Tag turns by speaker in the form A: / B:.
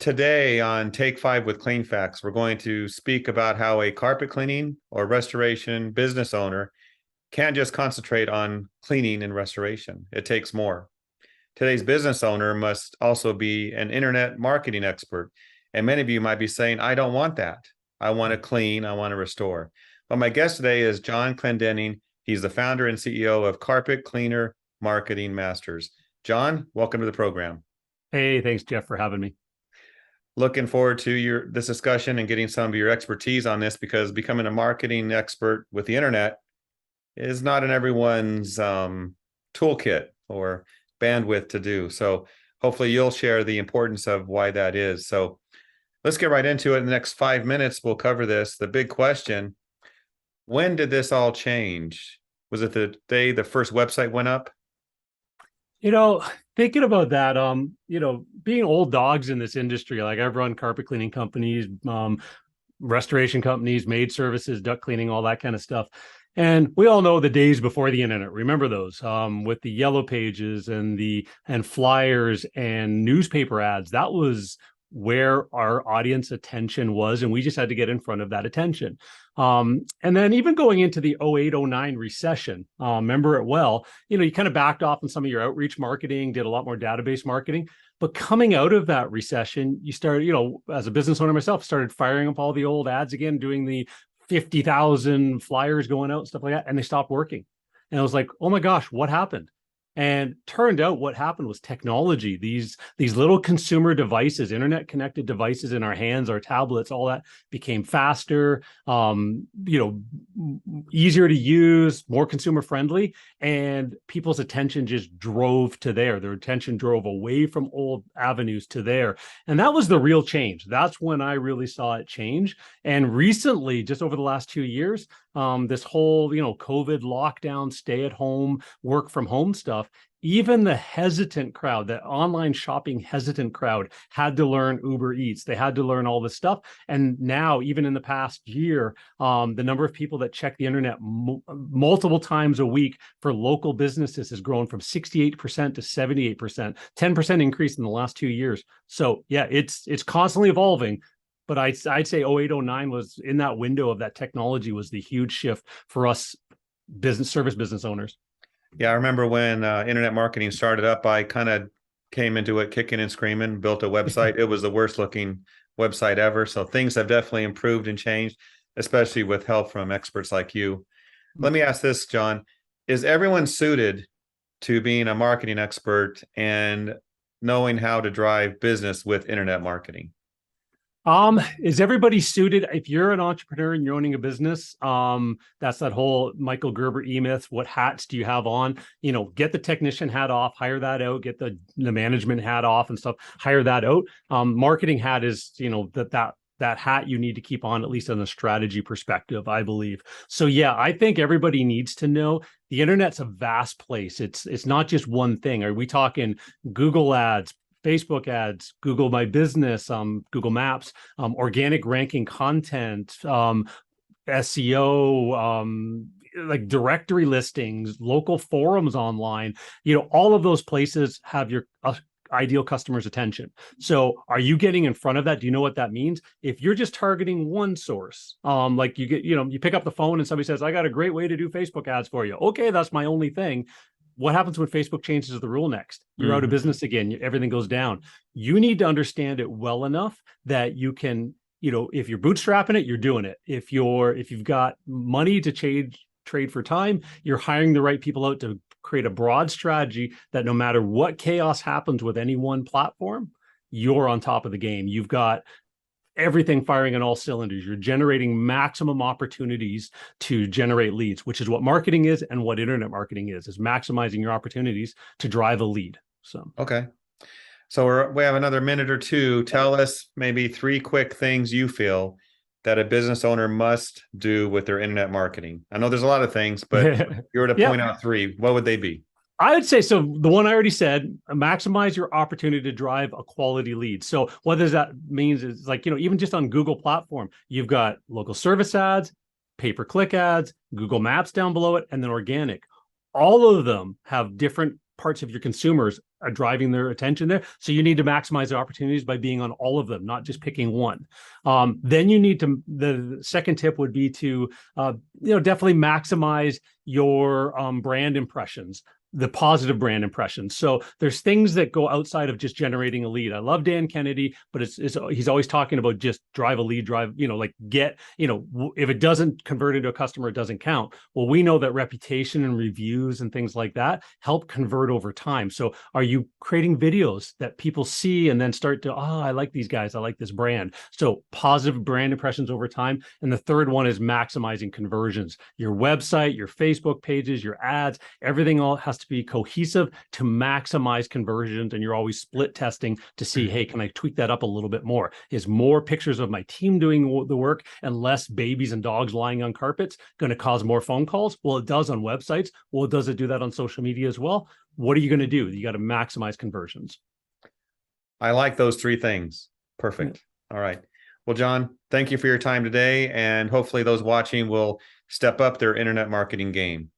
A: Today on Take 5 with Cleanfax, we're going to speak about how a carpet cleaning or restoration business owner can't just concentrate on cleaning and restoration. It takes more. Today's business owner must also be an internet marketing expert. And many of you might be saying, I don't want that. I want to clean, I want to restore. But my guest today is John Clendenning. He's the founder and CEO of Carpet Cleaner Marketing Masters. John, welcome to the program.
B: Hey, thanks, Jeff, for having me.
A: Looking forward to this discussion and getting some of your expertise on this, because becoming a marketing expert with the internet is not in everyone's toolkit or bandwidth to do. So hopefully you'll share the importance of why that is. So let's get right into it. In the next 5 minutes, we'll cover this. The big question: when did this all change? Was it the day the first website went up?
B: Thinking about that, being old dogs in this industry, like I've run carpet cleaning companies, restoration companies, maid services, duct cleaning, all that kind of stuff. And we all know the days before the internet. Remember those, with the yellow pages and flyers and newspaper ads. That was where our audience attention was, and we just had to get in front of that attention. And then even going into the 08-09 recession, remember it well, you kind of backed off on some of your outreach marketing, did a lot more database marketing. But coming out of that recession, you started, as a business owner myself, started firing up all the old ads again, doing the 50,000 flyers going out and stuff like that, and they stopped working. And I was like, oh my gosh, what happened? And turned out what happened was technology. These little consumer devices, internet connected devices in our hands, our tablets, all that became faster, easier to use, more consumer friendly, and people's attention just drove to there. Their attention drove away from old avenues to there. And that was the real change. That's when I really saw it change. And recently, just over the last 2 years, this whole, COVID lockdown, stay at home, work from home stuff, even the hesitant crowd, that online shopping hesitant crowd, had to learn Uber Eats. They had to learn all this stuff. And now, even in the past year, the number of people that check the internet multiple times a week for local businesses has grown from 68% to 78%, 10% increase in the last 2 years. So yeah, it's constantly evolving. But I'd say 08-09 was in that window of that technology was the huge shift for us business owners.
A: Yeah, I remember when internet marketing started up, I kind of came into it kicking and screaming, built a website. It was the worst looking website ever. So things have definitely improved and changed, especially with help from experts like you. Let me ask this, John. Is everyone suited to being a marketing expert and knowing how to drive business with internet marketing?
B: Is everybody suited? If you're an entrepreneur and you're owning a business, that's that whole Michael Gerber E-myth. What hats do you have on? Get the technician hat off, hire that out, get the management hat off and stuff, hire that out. Marketing hat is, that hat you need to keep on, at least on a strategy perspective, I believe. So yeah, I think everybody needs to know the internet's a vast place. It's not just one thing. Are we talking Google ads, Facebook ads, Google My Business, Google Maps, organic ranking content, SEO, like directory listings, local forums online? All of those places have your ideal customer's attention. So are you getting in front of that? Do you know what that means? If you're just targeting one source, like you pick up the phone and somebody says, I got a great way to do Facebook ads for you. Okay, that's my only thing. What happens when Facebook changes the rule next? You're out of business again. Everything goes down. You need to understand it well enough that you can, if you're bootstrapping it, you're doing it. If you've got money to trade for time, you're hiring the right people out to create a broad strategy that no matter what chaos happens with any one platform, you're on top of the game. You've got everything firing on all cylinders. You're generating maximum opportunities to generate leads, which is what marketing is and what internet marketing is maximizing your opportunities to drive a lead. So,
A: okay. So we have another minute or two. Tell us maybe 3 quick things you feel that a business owner must do with their internet marketing. I know there's a lot of things, but if you were to point out 3, what would they be?
B: I would say, so the one I already said, maximize your opportunity to drive a quality lead. So what does that mean is, like, even just on Google platform, you've got local service ads, pay-per-click ads, Google Maps down below it, and then organic. All of them have different parts of your consumers are driving their attention there. So you need to maximize the opportunities by being on all of them, not just picking one. Then you need to, the second tip would be to, definitely maximize your brand impressions, the positive brand impressions. So there's things that go outside of just generating a lead. I love Dan Kennedy, but he's always talking about just drive a lead, if it doesn't convert into a customer, it doesn't count. Well, we know that reputation and reviews and things like that help convert over time. So are you creating videos that people see and then start to, I like these guys, I like this brand. So positive brand impressions over time. And the third one is maximizing conversions. Your website, your Facebook pages, your ads, everything all has to be cohesive to maximize conversions. And you're always split testing to see, hey, can I tweak that up a little bit more? Is more pictures of my team doing the work and less babies and dogs lying on carpets going to cause more phone calls? Well, it does on websites. Well, does it do that on social media as well? What are you going to do? You got to maximize conversions.
A: I like those three things. Perfect. Yeah. All right. Well, John, thank you for your time today. And hopefully those watching will step up their internet marketing game.